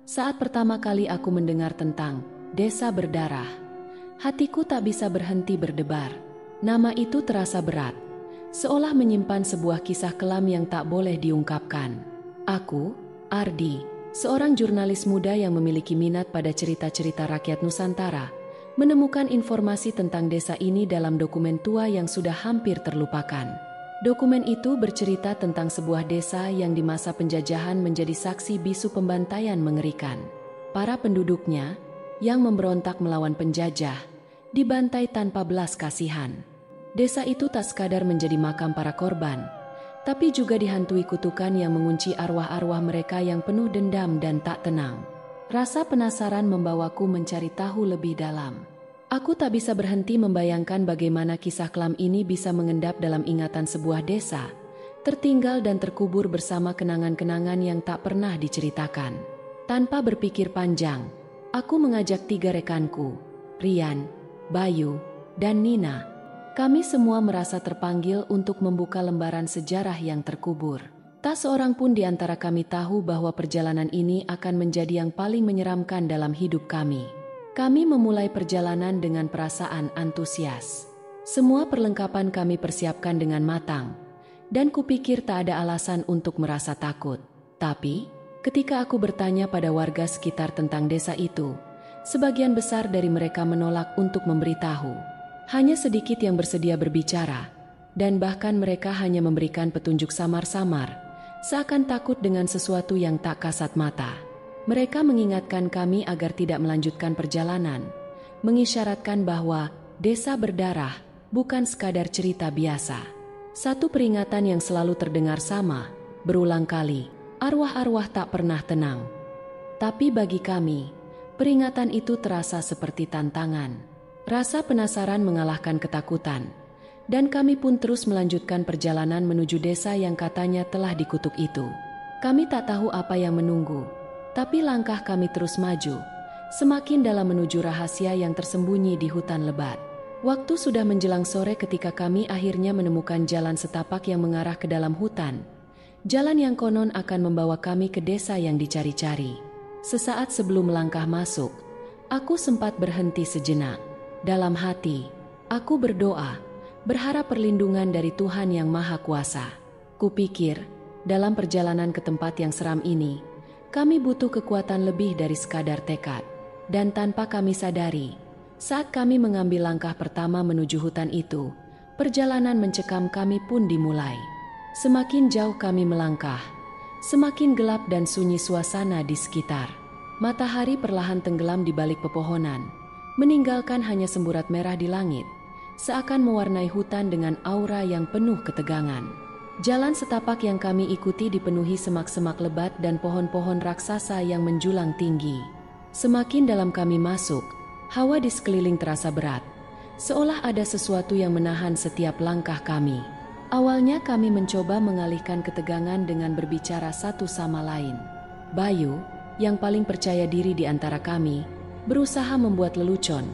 Saat pertama kali aku mendengar tentang desa berdarah, hatiku tak bisa berhenti berdebar. Nama itu terasa berat, seolah menyimpan sebuah kisah kelam yang tak boleh diungkapkan. Aku, Ardi, seorang jurnalis muda yang memiliki minat pada cerita-cerita rakyat Nusantara, menemukan informasi tentang desa ini dalam dokumen tua yang sudah hampir terlupakan. Dokumen itu bercerita tentang sebuah desa yang di masa penjajahan menjadi saksi bisu pembantaian mengerikan. Para penduduknya, yang memberontak melawan penjajah, dibantai tanpa belas kasihan. Desa itu tak sekadar menjadi makam para korban, tapi juga dihantui kutukan yang mengunci arwah-arwah mereka yang penuh dendam dan tak tenang. Rasa penasaran membawaku mencari tahu lebih dalam. Aku tak bisa berhenti membayangkan bagaimana kisah kelam ini bisa mengendap dalam ingatan sebuah desa, tertinggal dan terkubur bersama kenangan-kenangan yang tak pernah diceritakan. Tanpa berpikir panjang, aku mengajak 3 rekanku, Rian, Bayu, dan Nina. Kami semua merasa terpanggil untuk membuka lembaran sejarah yang terkubur. Tak seorang pun di antara kami tahu bahwa perjalanan ini akan menjadi yang paling menyeramkan dalam hidup kami. Kami memulai perjalanan dengan perasaan antusias. Semua perlengkapan kami persiapkan dengan matang, dan kupikir tak ada alasan untuk merasa takut. Tapi, ketika aku bertanya pada warga sekitar tentang desa itu, sebagian besar dari mereka menolak untuk memberitahu. Hanya sedikit yang bersedia berbicara, dan bahkan mereka hanya memberikan petunjuk samar-samar, seakan takut dengan sesuatu yang tak kasat mata. Mereka mengingatkan kami agar tidak melanjutkan perjalanan, mengisyaratkan bahwa desa berdarah bukan sekadar cerita biasa. Satu peringatan yang selalu terdengar sama, berulang kali, arwah-arwah tak pernah tenang. Tapi bagi kami, peringatan itu terasa seperti tantangan. Rasa penasaran mengalahkan ketakutan, dan kami pun terus melanjutkan perjalanan menuju desa yang katanya telah dikutuk itu. Kami tak tahu apa yang menunggu, tapi langkah kami terus maju, semakin dalam menuju rahasia yang tersembunyi di hutan lebat. Waktu sudah menjelang sore ketika kami akhirnya menemukan jalan setapak yang mengarah ke dalam hutan. Jalan yang konon akan membawa kami ke desa yang dicari-cari. Sesaat sebelum melangkah masuk, aku sempat berhenti sejenak. Dalam hati, aku berdoa, berharap perlindungan dari Tuhan Yang Maha Kuasa. Kupikir, dalam perjalanan ke tempat yang seram ini, kami butuh kekuatan lebih dari sekadar tekad. Dan tanpa kami sadari, saat kami mengambil langkah pertama menuju hutan itu, perjalanan mencekam kami pun dimulai. Semakin jauh kami melangkah, semakin gelap dan sunyi suasana di sekitar. Matahari perlahan tenggelam di balik pepohonan, meninggalkan hanya semburat merah di langit, seakan mewarnai hutan dengan aura yang penuh ketegangan. Jalan setapak yang kami ikuti dipenuhi semak-semak lebat dan pohon-pohon raksasa yang menjulang tinggi. Semakin dalam kami masuk, hawa di sekeliling terasa berat, seolah ada sesuatu yang menahan setiap langkah kami. Awalnya kami mencoba mengalihkan ketegangan dengan berbicara satu sama lain. Bayu, yang paling percaya diri di antara kami, berusaha membuat lelucon,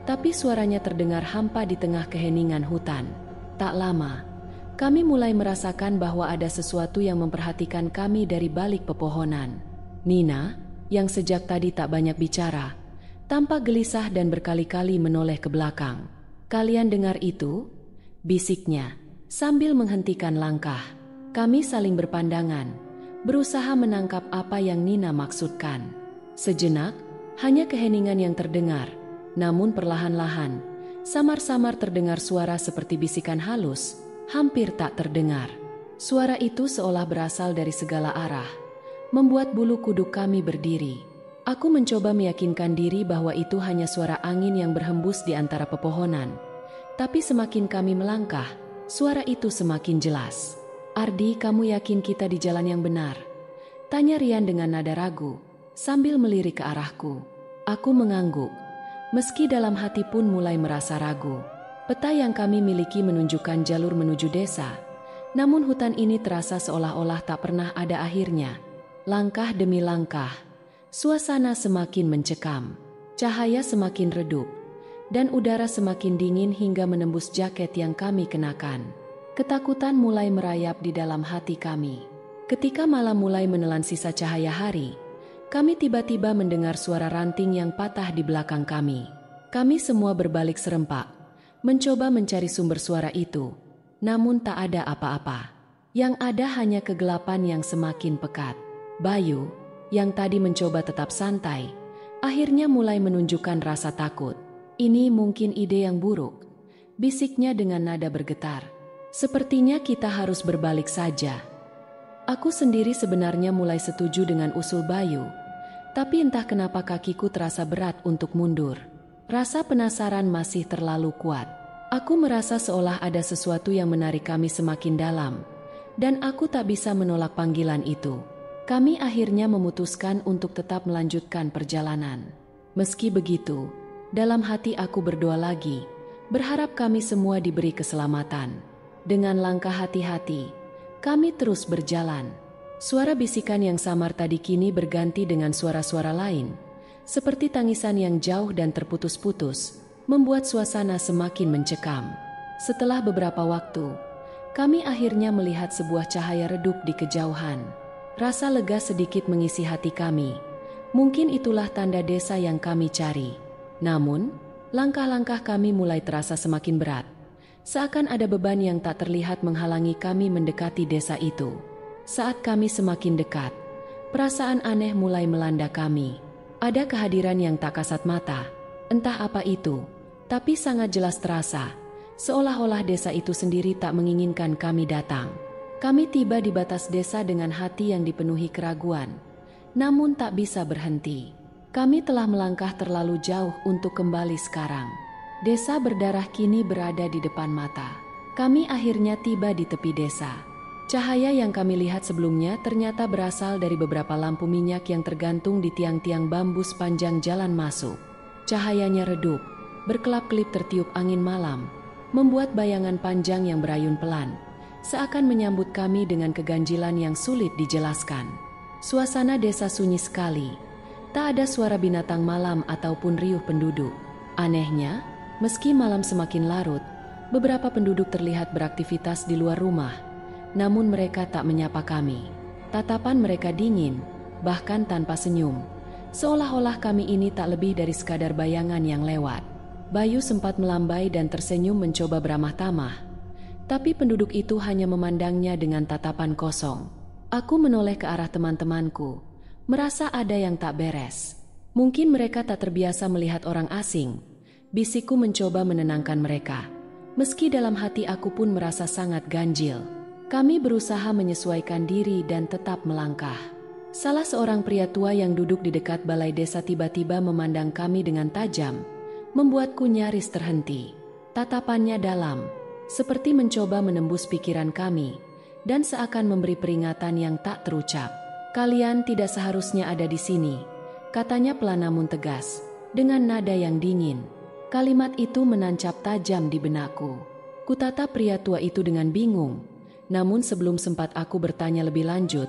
tapi suaranya terdengar hampa di tengah keheningan hutan. Tak lama, kami mulai merasakan bahwa ada sesuatu yang memperhatikan kami dari balik pepohonan. Nina, yang sejak tadi tak banyak bicara, tampak gelisah dan berkali-kali menoleh ke belakang. "Kalian dengar itu?" bisiknya, sambil menghentikan langkah. Kami saling berpandangan, berusaha menangkap apa yang Nina maksudkan. Sejenak, hanya keheningan yang terdengar, namun perlahan-lahan, samar-samar terdengar suara seperti bisikan halus, hampir tak terdengar. Suara itu seolah berasal dari segala arah, membuat bulu kuduk kami berdiri. Aku mencoba meyakinkan diri bahwa itu hanya suara angin yang berhembus di antara pepohonan. Tapi semakin kami melangkah, suara itu semakin jelas. "Ardi, kamu yakin kita di jalan yang benar?" tanya Rian dengan nada ragu, sambil melirik ke arahku. Aku mengangguk, meski dalam hati pun mulai merasa ragu. Peta yang kami miliki menunjukkan jalur menuju desa, namun hutan ini terasa seolah-olah tak pernah ada akhirnya. Langkah demi langkah, suasana semakin mencekam, cahaya semakin redup, dan udara semakin dingin hingga menembus jaket yang kami kenakan. Ketakutan mulai merayap di dalam hati kami. Ketika malam mulai menelan sisa cahaya hari, kami tiba-tiba mendengar suara ranting yang patah di belakang kami. Kami semua berbalik serempak, mencoba mencari sumber suara itu, namun tak ada apa-apa. Yang ada hanya kegelapan yang semakin pekat. Bayu, yang tadi mencoba tetap santai, akhirnya mulai menunjukkan rasa takut. Ini mungkin ide yang buruk, bisiknya dengan nada bergetar. Sepertinya kita harus berbalik saja. Aku sendiri sebenarnya mulai setuju dengan usul Bayu, tapi entah kenapa kakiku terasa berat untuk mundur. Rasa penasaran masih terlalu kuat. Aku merasa seolah ada sesuatu yang menarik kami semakin dalam, dan aku tak bisa menolak panggilan itu. Kami akhirnya memutuskan untuk tetap melanjutkan perjalanan. Meski begitu, dalam hati aku berdoa lagi, berharap kami semua diberi keselamatan. Dengan langkah hati-hati, kami terus berjalan. Suara bisikan yang samar tadi kini berganti dengan suara-suara lain, seperti tangisan yang jauh dan terputus-putus, membuat suasana semakin mencekam. Setelah beberapa waktu, kami akhirnya melihat sebuah cahaya redup di kejauhan. Rasa lega sedikit mengisi hati kami. Mungkin itulah tanda desa yang kami cari. Namun, langkah-langkah kami mulai terasa semakin berat. Seakan ada beban yang tak terlihat menghalangi kami mendekati desa itu. Saat kami semakin dekat, perasaan aneh mulai melanda kami. Ada kehadiran yang tak kasat mata, entah apa itu, tapi sangat jelas terasa, seolah-olah desa itu sendiri tak menginginkan kami datang. Kami tiba di batas desa dengan hati yang dipenuhi keraguan, namun tak bisa berhenti. Kami telah melangkah terlalu jauh untuk kembali sekarang. Desa berdarah kini berada di depan mata. Kami akhirnya tiba di tepi desa. Cahaya yang kami lihat sebelumnya ternyata berasal dari beberapa lampu minyak yang tergantung di tiang-tiang bambu sepanjang jalan masuk. Cahayanya redup, berkelap-kelip tertiup angin malam, membuat bayangan panjang yang berayun pelan, seakan menyambut kami dengan keganjilan yang sulit dijelaskan. Suasana desa sunyi sekali, tak ada suara binatang malam ataupun riuh penduduk. Anehnya, meski malam semakin larut, beberapa penduduk terlihat beraktivitas di luar rumah. Namun mereka tak menyapa kami. Tatapan mereka dingin, bahkan tanpa senyum. Seolah-olah kami ini tak lebih dari sekadar bayangan yang lewat. Bayu sempat melambai dan tersenyum mencoba beramah tamah. Tapi penduduk itu hanya memandangnya dengan tatapan kosong. Aku menoleh ke arah teman-temanku, merasa ada yang tak beres. Mungkin mereka tak terbiasa melihat orang asing. Bisikku mencoba menenangkan mereka. Meski dalam hati aku pun merasa sangat ganjil. Kami berusaha menyesuaikan diri dan tetap melangkah. Salah seorang pria tua yang duduk di dekat balai desa tiba-tiba memandang kami dengan tajam, membuatku nyaris terhenti. Tatapannya dalam, seperti mencoba menembus pikiran kami, dan seakan memberi peringatan yang tak terucap. "Kalian tidak seharusnya ada di sini," katanya pelan namun tegas, dengan nada yang dingin. Kalimat itu menancap tajam di benakku. Kutatap pria tua itu dengan bingung. Namun sebelum sempat aku bertanya lebih lanjut,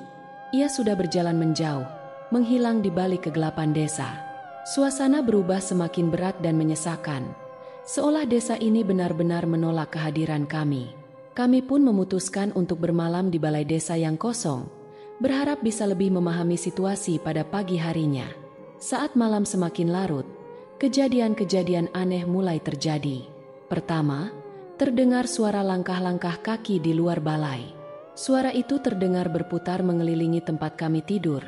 ia sudah berjalan menjauh, menghilang di balik kegelapan desa. Suasana berubah semakin berat dan menyesakan, seolah desa ini benar-benar menolak kehadiran kami. Kami pun memutuskan untuk bermalam di balai desa yang kosong, berharap bisa lebih memahami situasi pada pagi harinya. Saat malam semakin larut, kejadian-kejadian aneh mulai terjadi. Pertama, terdengar suara langkah-langkah kaki di luar balai. Suara itu terdengar berputar mengelilingi tempat kami tidur,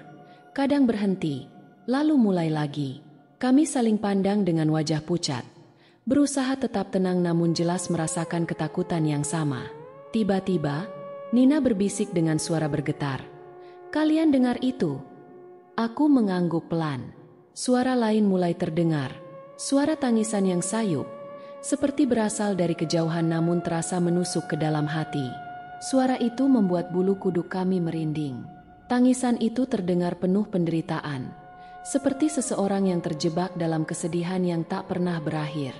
kadang berhenti, lalu mulai lagi. Kami saling pandang dengan wajah pucat, berusaha tetap tenang namun jelas merasakan ketakutan yang sama. Tiba-tiba, Nina berbisik dengan suara bergetar. "Kalian dengar itu?" Aku mengangguk pelan. Suara lain mulai terdengar, suara tangisan yang sayup, seperti berasal dari kejauhan namun terasa menusuk ke dalam hati. Suara itu membuat bulu kuduk kami merinding. Tangisan itu terdengar penuh penderitaan, seperti seseorang yang terjebak dalam kesedihan yang tak pernah berakhir.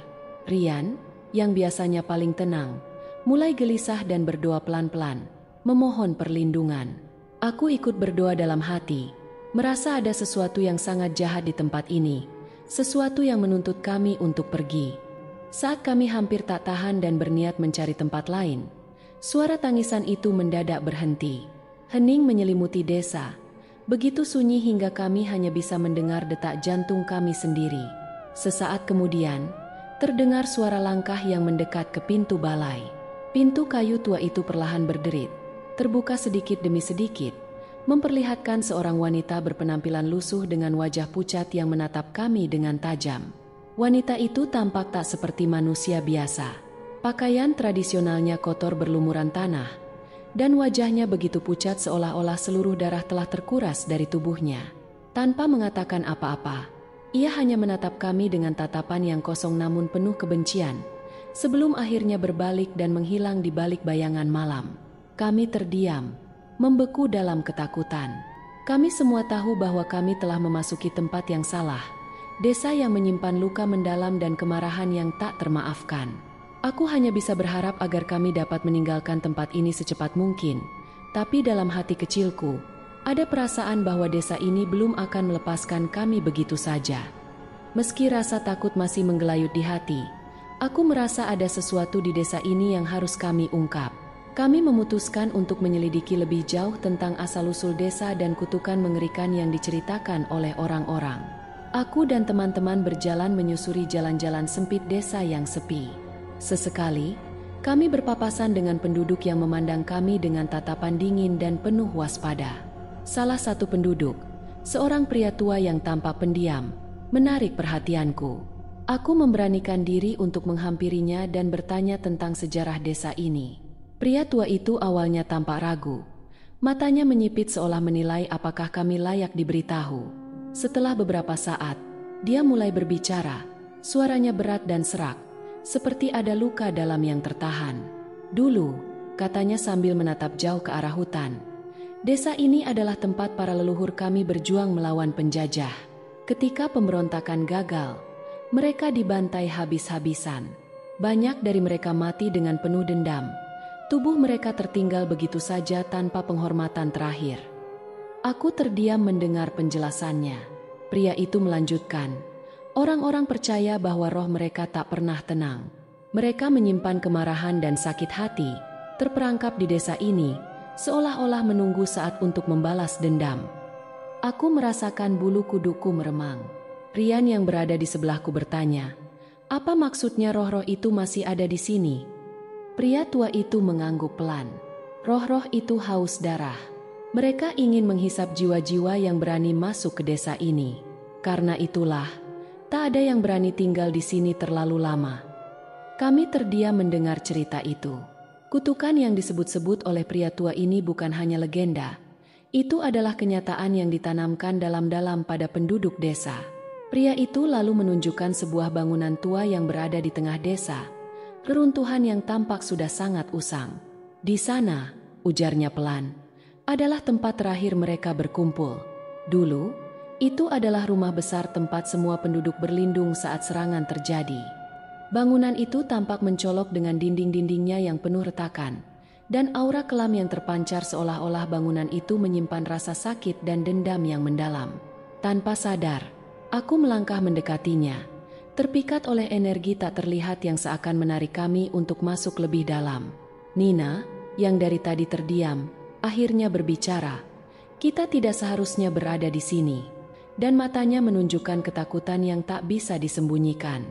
Rian, yang biasanya paling tenang, mulai gelisah dan berdoa pelan-pelan, memohon perlindungan. Aku ikut berdoa dalam hati, merasa ada sesuatu yang sangat jahat di tempat ini, sesuatu yang menuntut kami untuk pergi. Saat kami hampir tak tahan dan berniat mencari tempat lain, suara tangisan itu mendadak berhenti. Hening menyelimuti desa, Begitu sunyi hingga kami hanya bisa mendengar detak jantung kami sendiri. Sesaat kemudian, terdengar suara langkah yang mendekat ke pintu balai. Pintu kayu tua itu perlahan berderit, terbuka sedikit demi sedikit, memperlihatkan seorang wanita berpenampilan lusuh dengan wajah pucat yang menatap kami dengan tajam. Wanita itu tampak tak seperti manusia biasa. Pakaian tradisionalnya kotor berlumuran tanah, dan wajahnya begitu pucat seolah-olah seluruh darah telah terkuras dari tubuhnya. Tanpa mengatakan apa-apa, ia hanya menatap kami dengan tatapan yang kosong namun penuh kebencian, sebelum akhirnya berbalik dan menghilang di balik bayangan malam. Kami terdiam, membeku dalam ketakutan. Kami semua tahu bahwa kami telah memasuki tempat yang salah, desa yang menyimpan luka mendalam dan kemarahan yang tak termaafkan. Aku hanya bisa berharap agar kami dapat meninggalkan tempat ini secepat mungkin, tapi dalam hati kecilku, ada perasaan bahwa desa ini belum akan melepaskan kami begitu saja. Meski rasa takut masih menggelayut di hati, aku merasa ada sesuatu di desa ini yang harus kami ungkap. Kami memutuskan untuk menyelidiki lebih jauh tentang asal-usul desa dan kutukan mengerikan yang diceritakan oleh orang-orang. Aku dan teman-teman berjalan menyusuri jalan-jalan sempit desa yang sepi. Sesekali, kami berpapasan dengan penduduk yang memandang kami dengan tatapan dingin dan penuh waspada. Salah satu penduduk, seorang pria tua yang tampak pendiam, menarik perhatianku. Aku memberanikan diri untuk menghampirinya dan bertanya tentang sejarah desa ini. Pria tua itu awalnya tampak ragu. Matanya menyipit seolah menilai apakah kami layak diberitahu. Setelah beberapa saat, dia mulai berbicara. Suaranya berat dan serak, seperti ada luka dalam yang tertahan. Dulu, katanya sambil menatap jauh ke arah hutan, desa ini adalah tempat para leluhur kami berjuang melawan penjajah. Ketika pemberontakan gagal, mereka dibantai habis-habisan. Banyak dari mereka mati dengan penuh dendam. Tubuh mereka tertinggal begitu saja tanpa penghormatan terakhir. Aku terdiam mendengar penjelasannya. Pria itu melanjutkan, orang-orang percaya bahwa roh mereka tak pernah tenang. Mereka menyimpan kemarahan dan sakit hati, terperangkap di desa ini, seolah-olah menunggu saat untuk membalas dendam. Aku merasakan bulu kuduku meremang. Rian yang berada di sebelahku bertanya, apa maksudnya roh-roh itu masih ada di sini? Pria tua itu mengangguk pelan. Roh-roh itu haus darah. Mereka ingin menghisap jiwa-jiwa yang berani masuk ke desa ini. Karena itulah, tak ada yang berani tinggal di sini terlalu lama. Kami terdiam mendengar cerita itu. Kutukan yang disebut-sebut oleh pria tua ini bukan hanya legenda. Itu adalah kenyataan yang ditanamkan dalam-dalam pada penduduk desa. Pria itu lalu menunjukkan sebuah bangunan tua yang berada di tengah desa. Reruntuhan yang tampak sudah sangat usang. Di sana, ujarnya pelan, adalah tempat terakhir mereka berkumpul. Dulu, itu adalah rumah besar tempat semua penduduk berlindung saat serangan terjadi. Bangunan itu tampak mencolok dengan dinding-dindingnya yang penuh retakan, dan aura kelam yang terpancar seolah-olah bangunan itu menyimpan rasa sakit dan dendam yang mendalam. Tanpa sadar, aku melangkah mendekatinya, terpikat oleh energi tak terlihat yang seakan menarik kami untuk masuk lebih dalam. Nina, yang dari tadi terdiam, akhirnya berbicara. Kita tidak seharusnya berada di sini. Dan matanya menunjukkan ketakutan yang tak bisa disembunyikan.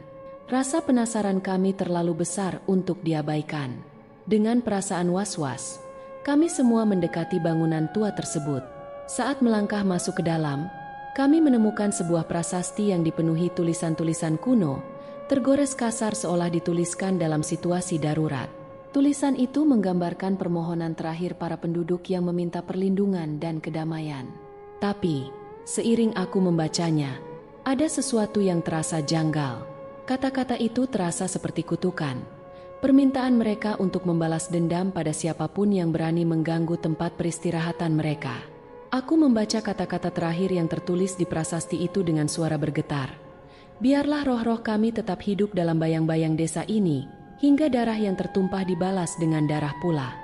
Rasa penasaran kami terlalu besar untuk diabaikan. Dengan perasaan was-was, kami semua mendekati bangunan tua tersebut. Saat melangkah masuk ke dalam, kami menemukan sebuah prasasti yang dipenuhi tulisan-tulisan kuno, tergores kasar seolah dituliskan dalam situasi darurat. Tulisan itu menggambarkan permohonan terakhir para penduduk yang meminta perlindungan dan kedamaian. Tapi, seiring aku membacanya, ada sesuatu yang terasa janggal. Kata-kata itu terasa seperti kutukan. Permintaan mereka untuk membalas dendam pada siapapun yang berani mengganggu tempat peristirahatan mereka. Aku membaca kata-kata terakhir yang tertulis di prasasti itu dengan suara bergetar. Biarlah roh-roh kami tetap hidup dalam bayang-bayang desa ini, hingga darah yang tertumpah dibalas dengan darah pula.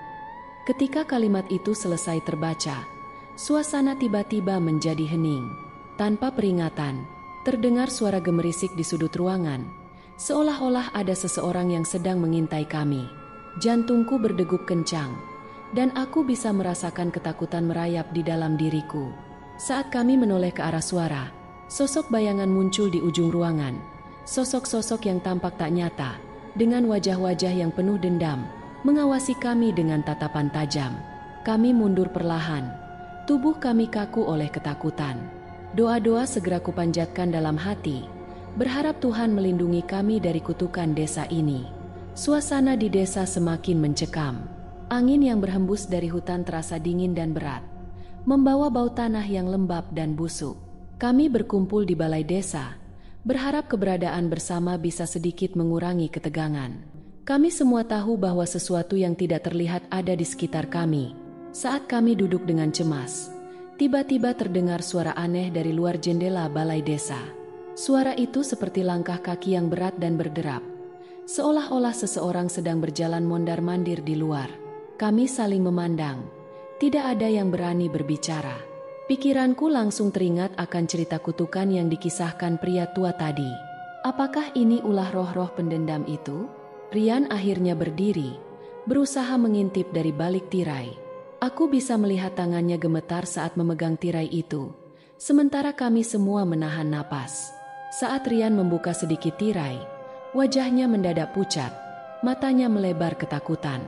Ketika kalimat itu selesai terbaca, suasana tiba-tiba menjadi hening. Tanpa peringatan, terdengar suara gemerisik di sudut ruangan, seolah-olah ada seseorang yang sedang mengintai kami. Jantungku berdegup kencang, dan aku bisa merasakan ketakutan merayap di dalam diriku. Saat kami menoleh ke arah suara, sosok bayangan muncul di ujung ruangan. Sosok-sosok yang tampak tak nyata, dengan wajah-wajah yang penuh dendam, mengawasi kami dengan tatapan tajam. Kami mundur perlahan. Tubuh kami kaku oleh ketakutan. Doa-doa segera kupanjatkan dalam hati, berharap Tuhan melindungi kami dari kutukan desa ini. Suasana di desa semakin mencekam. Angin yang berhembus dari hutan terasa dingin dan berat, membawa bau tanah yang lembab dan busuk. Kami berkumpul di balai desa, berharap keberadaan bersama bisa sedikit mengurangi ketegangan. Kami semua tahu bahwa sesuatu yang tidak terlihat ada di sekitar kami. Saat kami duduk dengan cemas, tiba-tiba terdengar suara aneh dari luar jendela balai desa. Suara itu seperti langkah kaki yang berat dan berderap, seolah-olah seseorang sedang berjalan mondar-mandir di luar. Kami saling memandang. Tidak ada yang berani berbicara. Pikiranku langsung teringat akan cerita kutukan yang dikisahkan pria tua tadi. Apakah ini ulah roh-roh pendendam itu? Rian akhirnya berdiri, berusaha mengintip dari balik tirai. Aku bisa melihat tangannya gemetar saat memegang tirai itu, sementara kami semua menahan napas. Saat Rian membuka sedikit tirai, wajahnya mendadak pucat, matanya melebar ketakutan.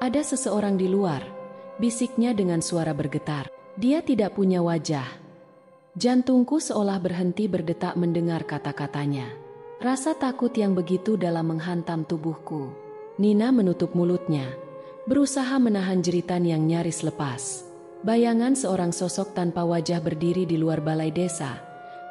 Ada seseorang di luar, bisiknya dengan suara bergetar. Dia tidak punya wajah. Jantungku seolah berhenti berdetak mendengar kata-katanya. Rasa takut yang begitu dalam menghantam tubuhku. Nina menutup mulutnya, berusaha menahan jeritan yang nyaris lepas. Bayangan seorang sosok tanpa wajah berdiri di luar balai desa,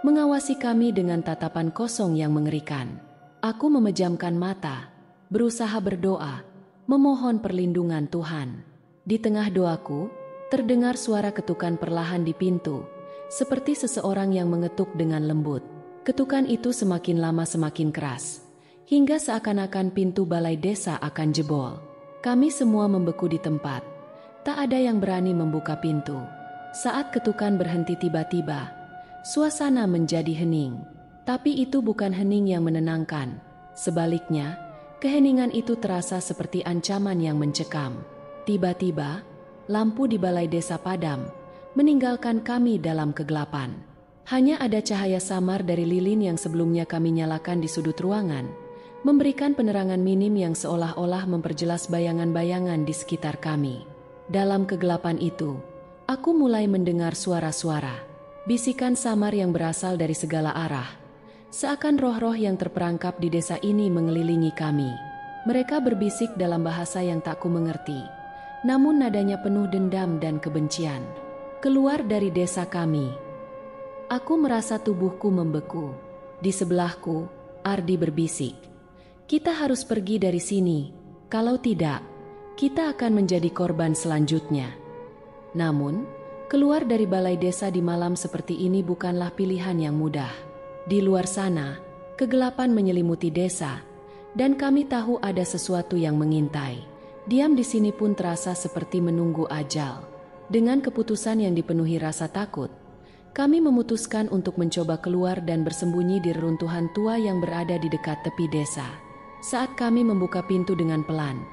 mengawasi kami dengan tatapan kosong yang mengerikan. Aku memejamkan mata, berusaha berdoa, memohon perlindungan Tuhan. Di tengah doaku, terdengar suara ketukan perlahan di pintu, seperti seseorang yang mengetuk dengan lembut. Ketukan itu semakin lama semakin keras, hingga seakan-akan pintu balai desa akan jebol. Kami semua membeku di tempat. Tak ada yang berani membuka pintu. Saat ketukan berhenti tiba-tiba, suasana menjadi hening. Tapi itu bukan hening yang menenangkan. Sebaliknya, keheningan itu terasa seperti ancaman yang mencekam. Tiba-tiba, lampu di balai desa padam, meninggalkan kami dalam kegelapan. Hanya ada cahaya samar dari lilin yang sebelumnya kami nyalakan di sudut ruangan, memberikan penerangan minim yang seolah-olah memperjelas bayangan-bayangan di sekitar kami. Dalam kegelapan itu, aku mulai mendengar suara-suara, bisikan samar yang berasal dari segala arah. Seakan roh-roh yang terperangkap di desa ini mengelilingi kami. Mereka berbisik dalam bahasa yang tak ku mengerti, namun nadanya penuh dendam dan kebencian. Keluar dari desa kami. Aku merasa tubuhku membeku. Di sebelahku, Ardi berbisik. Kita harus pergi dari sini. Kalau tidak, kita akan menjadi korban selanjutnya. Namun, keluar dari balai desa di malam seperti ini bukanlah pilihan yang mudah. Di luar sana, kegelapan menyelimuti desa, dan kami tahu ada sesuatu yang mengintai. Diam di sini pun terasa seperti menunggu ajal. Dengan keputusan yang dipenuhi rasa takut, kami memutuskan untuk mencoba keluar dan bersembunyi di reruntuhan tua yang berada di dekat tepi desa. Saat kami membuka pintu dengan pelan,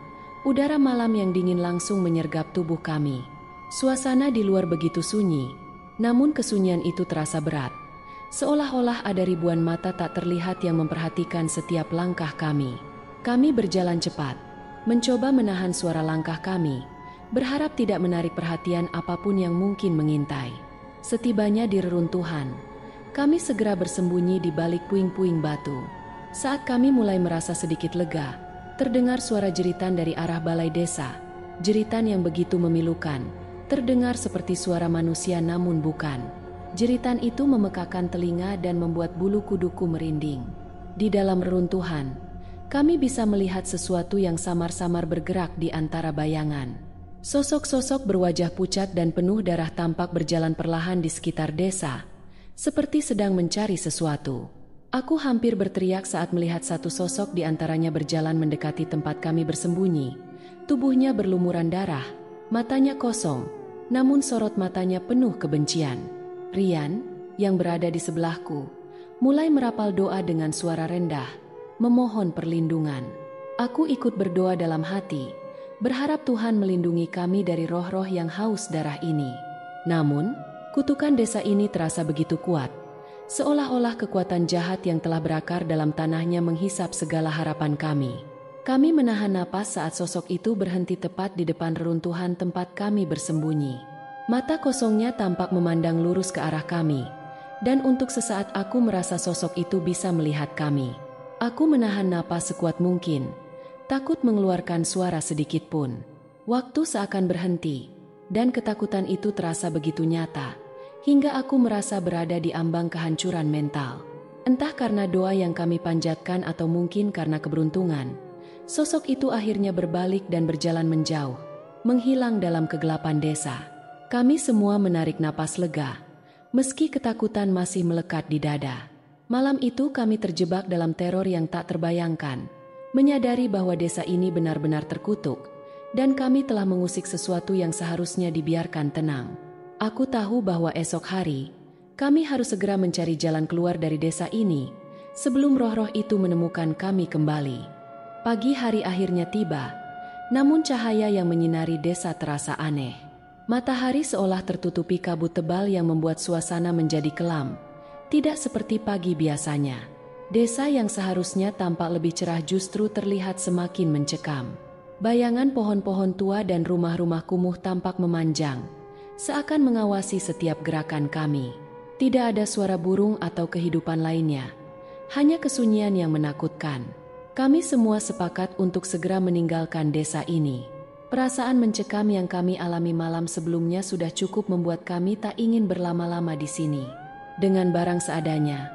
udara malam yang dingin langsung menyergap tubuh kami. Suasana di luar begitu sunyi, namun kesunyian itu terasa berat. Seolah-olah ada ribuan mata tak terlihat yang memperhatikan setiap langkah kami. Kami berjalan cepat, mencoba menahan suara langkah kami, berharap tidak menarik perhatian apapun yang mungkin mengintai. Setibanya di reruntuhan, kami segera bersembunyi di balik puing-puing batu. Saat kami mulai merasa sedikit lega, terdengar suara jeritan dari arah balai desa. Jeritan yang begitu memilukan, terdengar seperti suara manusia namun bukan. Jeritan itu memekakan telinga dan membuat bulu kuduku merinding. Di dalam reruntuhan, kami bisa melihat sesuatu yang samar-samar bergerak di antara bayangan. Sosok-sosok berwajah pucat dan penuh darah tampak berjalan perlahan di sekitar desa, seperti sedang mencari sesuatu. Aku hampir berteriak saat melihat satu sosok di antaranya berjalan mendekati tempat kami bersembunyi. Tubuhnya berlumuran darah, matanya kosong, namun sorot matanya penuh kebencian. Rian, yang berada di sebelahku, mulai merapal doa dengan suara rendah, memohon perlindungan. Aku ikut berdoa dalam hati, berharap Tuhan melindungi kami dari roh-roh yang haus darah ini. Namun, Kutukan desa ini terasa begitu kuat, seolah-olah kekuatan jahat yang telah berakar dalam tanahnya menghisap segala harapan kami. Kami menahan napas saat sosok itu berhenti tepat di depan reruntuhan tempat kami bersembunyi. Mata kosongnya tampak memandang lurus ke arah kami, dan untuk sesaat aku merasa sosok itu bisa melihat kami. Aku menahan napas sekuat mungkin, takut mengeluarkan suara sedikit pun. Waktu seakan berhenti, dan ketakutan itu terasa begitu nyata, hingga aku merasa berada di ambang kehancuran mental. Entah karena doa yang kami panjatkan atau mungkin karena keberuntungan, sosok itu akhirnya berbalik dan berjalan menjauh, menghilang dalam kegelapan desa. Kami semua menarik napas lega, meski ketakutan masih melekat di dada. Malam itu kami terjebak dalam teror yang tak terbayangkan, menyadari bahwa desa ini benar-benar terkutuk, dan kami telah mengusik sesuatu yang seharusnya dibiarkan tenang. Aku tahu bahwa esok hari, kami harus segera mencari jalan keluar dari desa ini, sebelum roh-roh itu menemukan kami kembali. Pagi hari akhirnya tiba, namun cahaya yang menyinari desa terasa aneh. Matahari seolah tertutupi kabut tebal yang membuat suasana menjadi kelam, tidak seperti pagi biasanya. Desa yang seharusnya tampak lebih cerah justru terlihat semakin mencekam. Bayangan pohon-pohon tua dan rumah-rumah kumuh tampak memanjang, seakan mengawasi setiap gerakan kami. Tidak ada suara burung atau kehidupan lainnya, hanya kesunyian yang menakutkan. Kami semua sepakat untuk segera meninggalkan desa ini. Perasaan mencekam yang kami alami malam sebelumnya sudah cukup membuat kami tak ingin berlama-lama di sini. Dengan barang seadanya,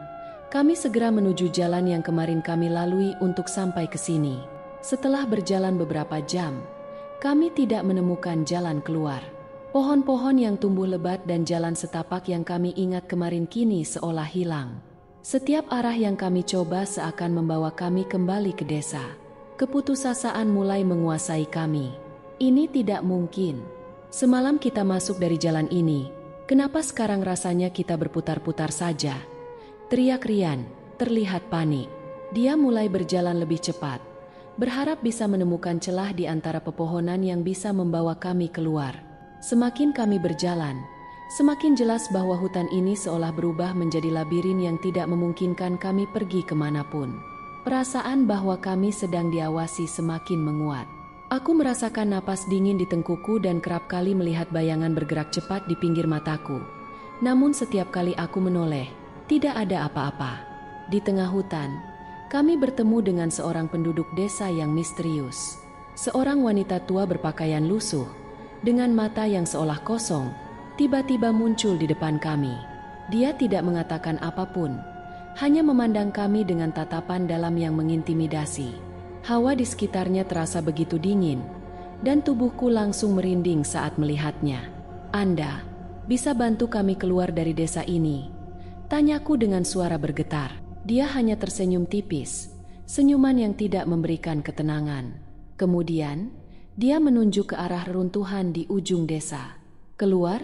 kami segera menuju jalan yang kemarin kami lalui untuk sampai ke sini. Setelah berjalan beberapa jam, kami tidak menemukan jalan keluar. Pohon-pohon yang tumbuh lebat dan jalan setapak yang kami ingat kemarin kini seolah hilang. Setiap arah yang kami coba seakan membawa kami kembali ke desa. Keputusasaan mulai menguasai kami. Ini tidak mungkin. Semalam kita masuk dari jalan ini, kenapa sekarang rasanya kita berputar-putar saja? Teriak Rian, terlihat panik. Dia mulai berjalan lebih cepat, berharap bisa menemukan celah di antara pepohonan yang bisa membawa kami keluar. Semakin kami berjalan, semakin jelas bahwa hutan ini seolah berubah menjadi labirin yang tidak memungkinkan kami pergi kemanapun. Perasaan bahwa kami sedang diawasi semakin menguat. Aku merasakan napas dingin di tengkuku dan kerap kali melihat bayangan bergerak cepat di pinggir mataku. Namun setiap kali aku menoleh, tidak ada apa-apa. Di tengah hutan, kami bertemu dengan seorang penduduk desa yang misterius. Seorang wanita tua berpakaian lusuh, dengan mata yang seolah kosong, tiba-tiba muncul di depan kami. Dia tidak mengatakan apapun, hanya memandang kami dengan tatapan dalam yang mengintimidasi. Hawa di sekitarnya terasa begitu dingin, dan tubuhku langsung merinding saat melihatnya. "Anda bisa bantu kami keluar dari desa ini?" tanyaku dengan suara bergetar. Dia hanya tersenyum tipis, senyuman yang tidak memberikan ketenangan. Kemudian, dia menunjuk ke arah reruntuhan di ujung desa. "Keluar?"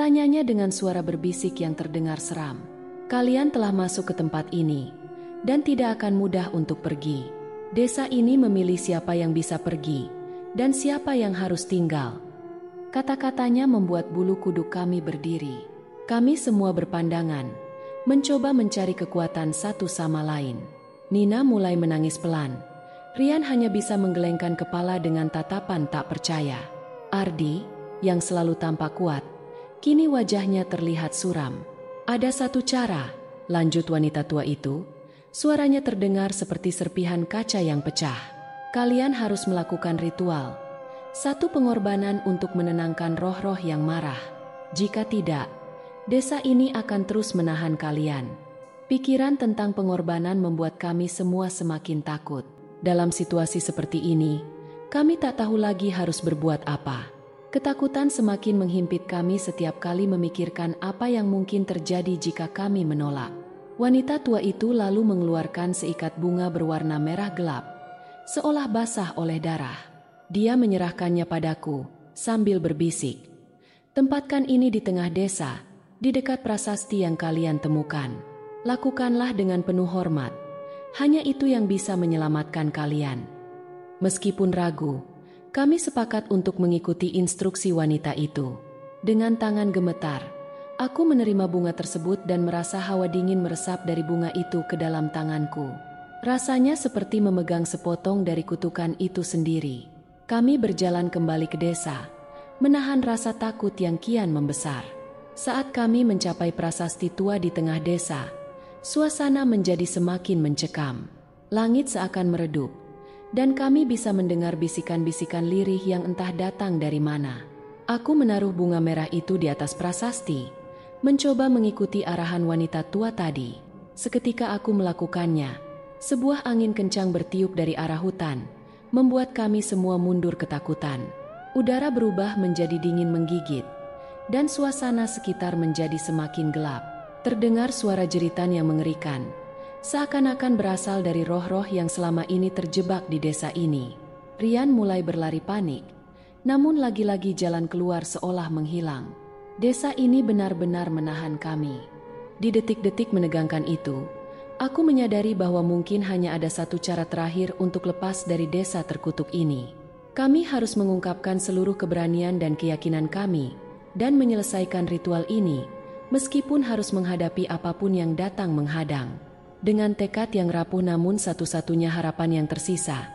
tanyanya dengan suara berbisik yang terdengar seram. "Kalian telah masuk ke tempat ini, dan tidak akan mudah untuk pergi. Desa ini memilih siapa yang bisa pergi, dan siapa yang harus tinggal." Kata-katanya membuat bulu kuduk kami berdiri. Kami semua berpandangan, mencoba mencari kekuatan satu sama lain. Nina mulai menangis pelan. Rian hanya bisa menggelengkan kepala dengan tatapan tak percaya. Ardi, yang selalu tampak kuat, kini wajahnya terlihat suram. "Ada satu cara," lanjut wanita tua itu. Suaranya terdengar seperti serpihan kaca yang pecah. "Kalian harus melakukan ritual. Satu pengorbanan untuk menenangkan roh-roh yang marah. Jika tidak, desa ini akan terus menahan kalian." Pikiran tentang pengorbanan membuat kami semua semakin takut. Dalam situasi seperti ini, kami tak tahu lagi harus berbuat apa. Ketakutan semakin menghimpit kami setiap kali memikirkan apa yang mungkin terjadi jika kami menolak. Wanita tua itu lalu mengeluarkan seikat bunga berwarna merah gelap, seolah basah oleh darah. Dia menyerahkannya padaku, sambil berbisik, "Tempatkan ini di tengah desa, di dekat prasasti yang kalian temukan. Lakukanlah dengan penuh hormat. Hanya itu yang bisa menyelamatkan kalian." Meskipun ragu, kami sepakat untuk mengikuti instruksi wanita itu. Dengan tangan gemetar, Aku menerima bunga tersebut dan merasa hawa dingin meresap dari bunga itu ke dalam tanganku. Rasanya seperti memegang sepotong dari kutukan itu sendiri. Kami berjalan kembali ke desa, menahan rasa takut yang kian membesar. Saat kami mencapai prasasti tua di tengah desa, suasana menjadi semakin mencekam. Langit seakan meredup, dan kami bisa mendengar bisikan-bisikan lirih yang entah datang dari mana. Aku menaruh bunga merah itu di atas prasasti, mencoba mengikuti arahan wanita tua tadi. Seketika aku melakukannya, sebuah angin kencang bertiup dari arah hutan, membuat kami semua mundur ketakutan. Udara berubah menjadi dingin menggigit, dan suasana sekitar menjadi semakin gelap. Terdengar suara jeritan yang mengerikan, seakan-akan berasal dari roh-roh yang selama ini terjebak di desa ini. Rian mulai berlari panik, namun lagi-lagi jalan keluar seolah menghilang. Desa ini benar-benar menahan kami. Di detik-detik menegangkan itu, aku menyadari bahwa mungkin hanya ada satu cara terakhir untuk lepas dari desa terkutuk ini. Kami harus mengungkapkan seluruh keberanian dan keyakinan kami, dan menyelesaikan ritual ini, meskipun harus menghadapi apapun yang datang menghadang. Dengan tekad yang rapuh namun satu-satunya harapan yang tersisa,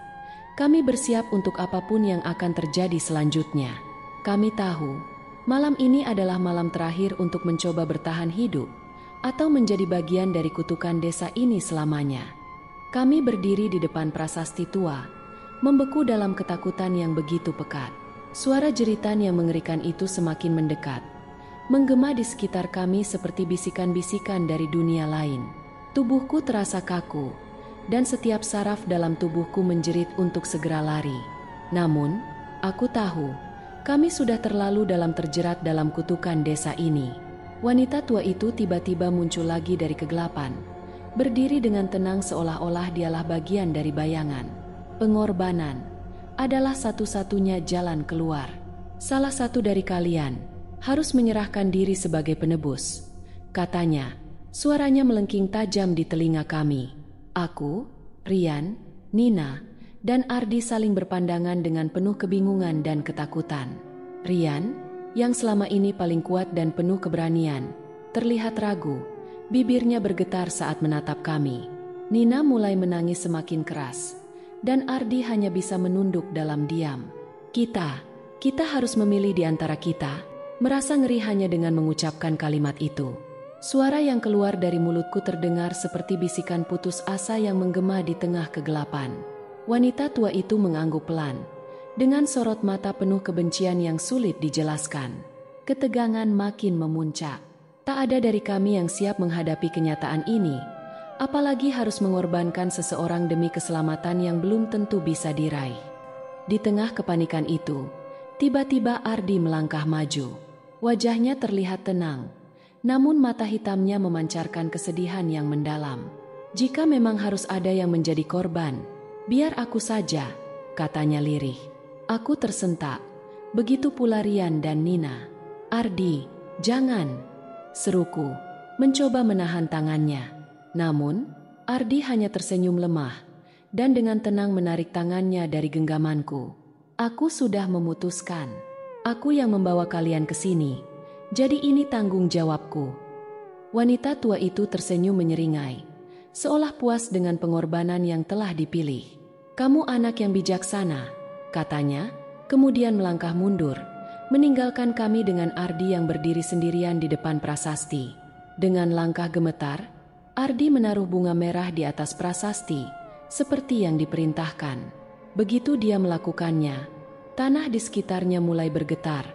kami bersiap untuk apapun yang akan terjadi selanjutnya. Kami tahu, malam ini adalah malam terakhir untuk mencoba bertahan hidup, atau menjadi bagian dari kutukan desa ini selamanya. Kami berdiri di depan prasasti tua, membeku dalam ketakutan yang begitu pekat. Suara jeritan yang mengerikan itu semakin mendekat, menggema di sekitar kami seperti bisikan-bisikan dari dunia lain. Tubuhku terasa kaku, dan setiap saraf dalam tubuhku menjerit untuk segera lari. Namun, aku tahu, kami sudah terlalu dalam terjerat dalam kutukan desa ini. Wanita tua itu tiba-tiba muncul lagi dari kegelapan, berdiri dengan tenang seolah-olah dialah bagian dari bayangan. Pengorbanan adalah satu-satunya jalan keluar. Salah satu dari kalian harus menyerahkan diri sebagai penebus, katanya. Suaranya melengking tajam di telinga kami. Aku, Rian, Nina, dan Ardi saling berpandangan dengan penuh kebingungan dan ketakutan. Rian, yang selama ini paling kuat dan penuh keberanian, terlihat ragu, bibirnya bergetar saat menatap kami. Nina mulai menangis semakin keras, dan Ardi hanya bisa menunduk dalam diam. Kita harus memilih di antara kita, merasa ngeri hanya dengan mengucapkan kalimat itu. Suara yang keluar dari mulutku terdengar seperti bisikan putus asa yang menggema di tengah kegelapan. Wanita tua itu mengangguk pelan, dengan sorot mata penuh kebencian yang sulit dijelaskan. Ketegangan makin memuncak. Tak ada dari kami yang siap menghadapi kenyataan ini, apalagi harus mengorbankan seseorang demi keselamatan yang belum tentu bisa diraih. Di tengah kepanikan itu, tiba-tiba Ardi melangkah maju. Wajahnya terlihat tenang, namun mata hitamnya memancarkan kesedihan yang mendalam. Jika memang harus ada yang menjadi korban, biar aku saja, katanya lirih. Aku tersentak, begitu pula Rian dan Nina. Ardi, jangan, seruku, mencoba menahan tangannya. Namun, Ardi hanya tersenyum lemah, dan dengan tenang menarik tangannya dari genggamanku. Aku sudah memutuskan. Aku yang membawa kalian ke sini. Jadi ini tanggung jawabku. Wanita tua itu tersenyum menyeringai, seolah puas dengan pengorbanan yang telah dipilih. Kamu anak yang bijaksana, katanya, kemudian melangkah mundur, meninggalkan kami dengan Ardi yang berdiri sendirian di depan prasasti. Dengan langkah gemetar, Ardi menaruh bunga merah di atas prasasti, seperti yang diperintahkan. Begitu dia melakukannya, tanah di sekitarnya mulai bergetar,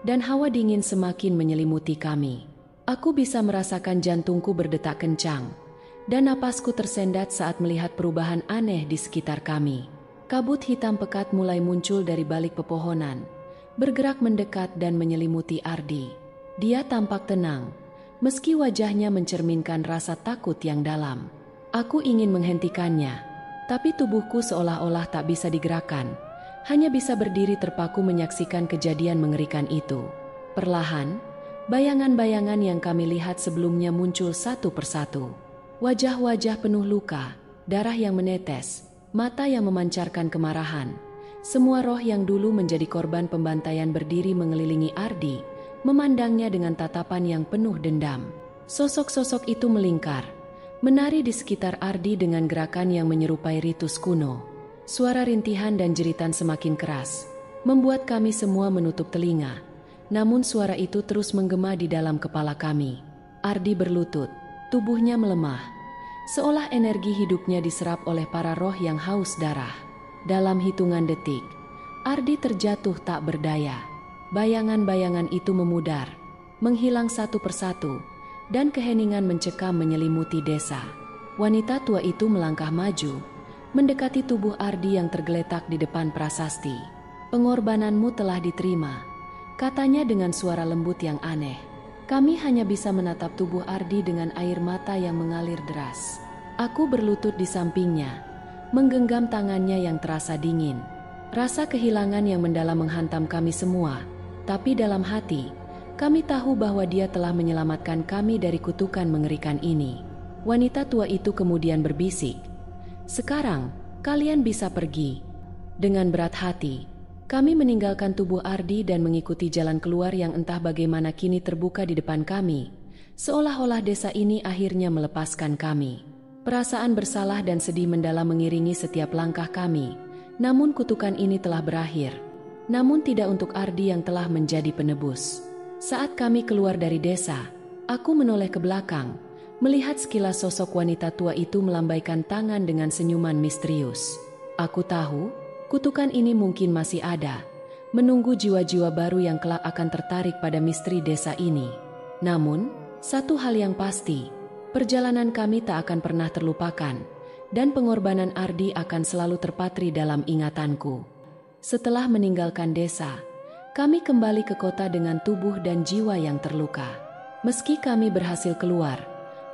dan hawa dingin semakin menyelimuti kami. Aku bisa merasakan jantungku berdetak kencang, dan napasku tersendat saat melihat perubahan aneh di sekitar kami. Kabut hitam pekat mulai muncul dari balik pepohonan, bergerak mendekat dan menyelimuti Ardi. Dia tampak tenang, meski wajahnya mencerminkan rasa takut yang dalam. Aku ingin menghentikannya, tapi tubuhku seolah-olah tak bisa digerakkan, hanya bisa berdiri terpaku menyaksikan kejadian mengerikan itu. Perlahan, bayangan-bayangan yang kami lihat sebelumnya muncul satu persatu. Wajah-wajah penuh luka, darah yang menetes, mata yang memancarkan kemarahan. Semua roh yang dulu menjadi korban pembantaian berdiri mengelilingi Ardi, memandangnya dengan tatapan yang penuh dendam. Sosok-sosok itu melingkar, menari di sekitar Ardi dengan gerakan yang menyerupai ritus kuno. Suara rintihan dan jeritan semakin keras, membuat kami semua menutup telinga. Namun suara itu terus menggema di dalam kepala kami. Ardi berlutut, tubuhnya melemah, seolah energi hidupnya diserap oleh para roh yang haus darah. Dalam hitungan detik, Ardi terjatuh tak berdaya. Bayangan-bayangan itu memudar, menghilang satu persatu, dan keheningan mencekam menyelimuti desa. Wanita tua itu melangkah maju, mendekati tubuh Ardi yang tergeletak di depan prasasti. "Pengorbananmu telah diterima," katanya dengan suara lembut yang aneh. Kami hanya bisa menatap tubuh Ardi dengan air mata yang mengalir deras. Aku berlutut di sampingnya, menggenggam tangannya yang terasa dingin. Rasa kehilangan yang mendalam menghantam kami semua, tapi dalam hati, kami tahu bahwa dia telah menyelamatkan kami dari kutukan mengerikan ini. Wanita tua itu kemudian berbisik, "Sekarang, kalian bisa pergi." Dengan berat hati, kami meninggalkan tubuh Ardi dan mengikuti jalan keluar yang entah bagaimana kini terbuka di depan kami, seolah-olah desa ini akhirnya melepaskan kami. Perasaan bersalah dan sedih mendalam mengiringi setiap langkah kami, namun kutukan ini telah berakhir. Namun tidak untuk Ardi yang telah menjadi penebus. Saat kami keluar dari desa, aku menoleh ke belakang, melihat sekilas sosok wanita tua itu melambaikan tangan dengan senyuman misterius. Aku tahu, kutukan ini mungkin masih ada, menunggu jiwa-jiwa baru yang kelak akan tertarik pada misteri desa ini. Namun, satu hal yang pasti, perjalanan kami tak akan pernah terlupakan, dan pengorbanan Ardi akan selalu terpatri dalam ingatanku. Setelah meninggalkan desa, kami kembali ke kota dengan tubuh dan jiwa yang terluka. Meski kami berhasil keluar,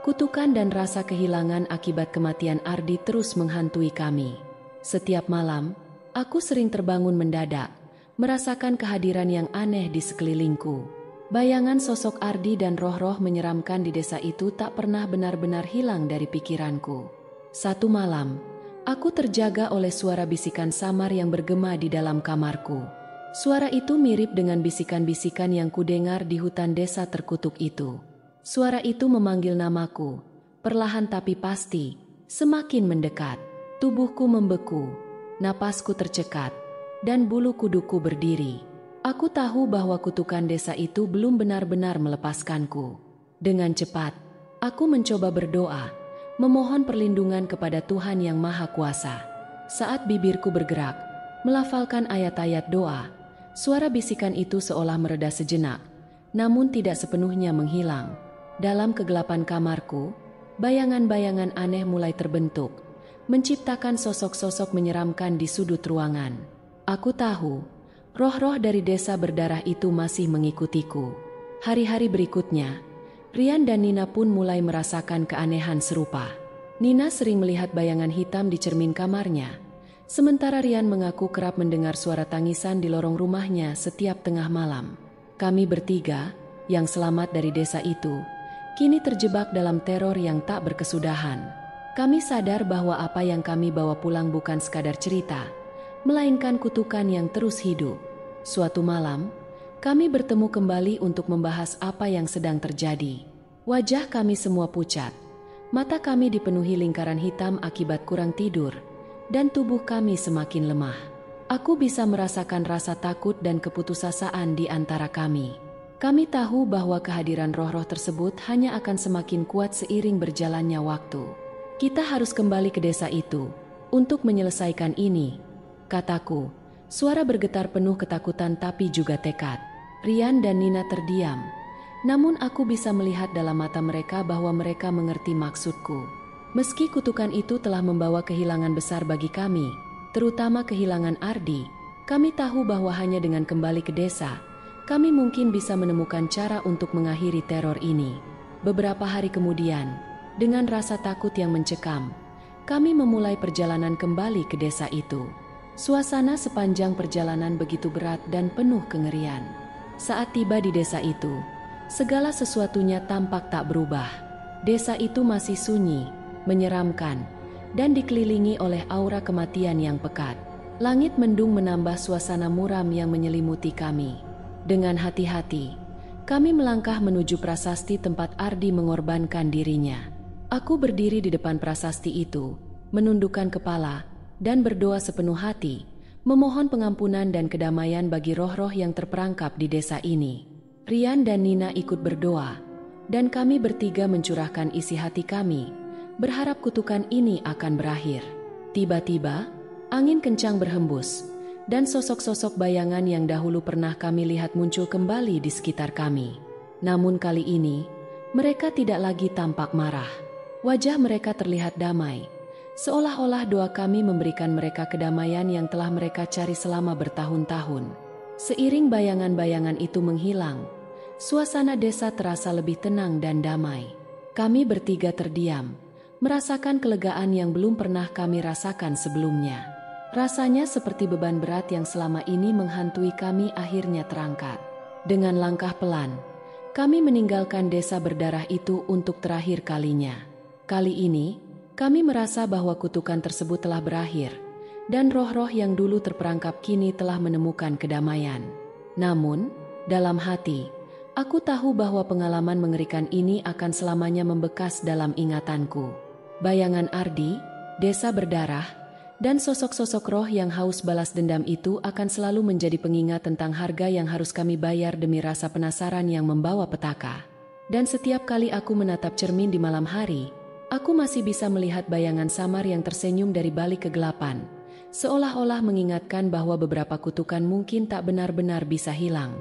kutukan dan rasa kehilangan akibat kematian Ardi terus menghantui kami. Setiap malam, aku sering terbangun mendadak, merasakan kehadiran yang aneh di sekelilingku. Bayangan sosok Ardi dan roh-roh menyeramkan di desa itu tak pernah benar-benar hilang dari pikiranku. Satu malam, aku terjaga oleh suara bisikan samar yang bergema di dalam kamarku. Suara itu mirip dengan bisikan-bisikan yang kudengar di hutan desa terkutuk itu. Suara itu memanggil namaku, perlahan tapi pasti, semakin mendekat. Tubuhku membeku, napasku tercekat, dan bulu kuduku berdiri. Aku tahu bahwa kutukan desa itu belum benar-benar melepaskanku. Dengan cepat, aku mencoba berdoa, memohon perlindungan kepada Tuhan Yang Maha Kuasa. Saat bibirku bergerak, melafalkan ayat-ayat doa, suara bisikan itu seolah mereda sejenak, namun tidak sepenuhnya menghilang. Dalam kegelapan kamarku, bayangan-bayangan aneh mulai terbentuk, menciptakan sosok-sosok menyeramkan di sudut ruangan. Aku tahu, roh-roh dari desa berdarah itu masih mengikutiku. Hari-hari berikutnya, Rian dan Nina pun mulai merasakan keanehan serupa. Nina sering melihat bayangan hitam di cermin kamarnya, sementara Rian mengaku kerap mendengar suara tangisan di lorong rumahnya setiap tengah malam. Kami bertiga, yang selamat dari desa itu, kini terjebak dalam teror yang tak berkesudahan. Kami sadar bahwa apa yang kami bawa pulang bukan sekadar cerita, melainkan kutukan yang terus hidup. Suatu malam, kami bertemu kembali untuk membahas apa yang sedang terjadi. Wajah kami semua pucat, mata kami dipenuhi lingkaran hitam akibat kurang tidur, dan tubuh kami semakin lemah. Aku bisa merasakan rasa takut dan keputusasaan di antara kami. Kami tahu bahwa kehadiran roh-roh tersebut hanya akan semakin kuat seiring berjalannya waktu. Kita harus kembali ke desa itu untuk menyelesaikan ini, kataku. Suara bergetar penuh ketakutan tapi juga tekad. Rian dan Nina terdiam, namun aku bisa melihat dalam mata mereka bahwa mereka mengerti maksudku. Meski kutukan itu telah membawa kehilangan besar bagi kami, terutama kehilangan Ardi, kami tahu bahwa hanya dengan kembali ke desa, kami mungkin bisa menemukan cara untuk mengakhiri teror ini. Beberapa hari kemudian, dengan rasa takut yang mencekam, kami memulai perjalanan kembali ke desa itu. Suasana sepanjang perjalanan begitu berat dan penuh kengerian. Saat tiba di desa itu, segala sesuatunya tampak tak berubah. Desa itu masih sunyi, menyeramkan, dan dikelilingi oleh aura kematian yang pekat. Langit mendung menambah suasana muram yang menyelimuti kami. Dengan hati-hati, Kami melangkah menuju prasasti tempat Ardi mengorbankan dirinya. Aku berdiri di depan prasasti itu, menundukkan kepala, dan berdoa sepenuh hati, memohon pengampunan dan kedamaian bagi roh-roh yang terperangkap di desa ini. Rian dan Nina ikut berdoa, dan kami bertiga mencurahkan isi hati kami, berharap kutukan ini akan berakhir. Tiba-tiba, angin kencang berhembus, dan sosok-sosok bayangan yang dahulu pernah kami lihat muncul kembali di sekitar kami. Namun kali ini, mereka tidak lagi tampak marah. Wajah mereka terlihat damai, seolah-olah doa kami memberikan mereka kedamaian yang telah mereka cari selama bertahun-tahun. Seiring bayangan-bayangan itu menghilang, suasana desa terasa lebih tenang dan damai. Kami bertiga terdiam, merasakan kelegaan yang belum pernah kami rasakan sebelumnya. Rasanya seperti beban berat yang selama ini menghantui kami akhirnya terangkat. Dengan langkah pelan, kami meninggalkan desa berdarah itu untuk terakhir kalinya. Kali ini, kami merasa bahwa kutukan tersebut telah berakhir, dan roh-roh yang dulu terperangkap kini telah menemukan kedamaian. Namun, dalam hati, aku tahu bahwa pengalaman mengerikan ini akan selamanya membekas dalam ingatanku. Bayangan Ardi, desa berdarah, dan sosok-sosok roh yang haus balas dendam itu akan selalu menjadi pengingat tentang harga yang harus kami bayar demi rasa penasaran yang membawa petaka. Dan setiap kali aku menatap cermin di malam hari, aku masih bisa melihat bayangan samar yang tersenyum dari balik kegelapan, seolah-olah mengingatkan bahwa beberapa kutukan mungkin tak benar-benar bisa hilang,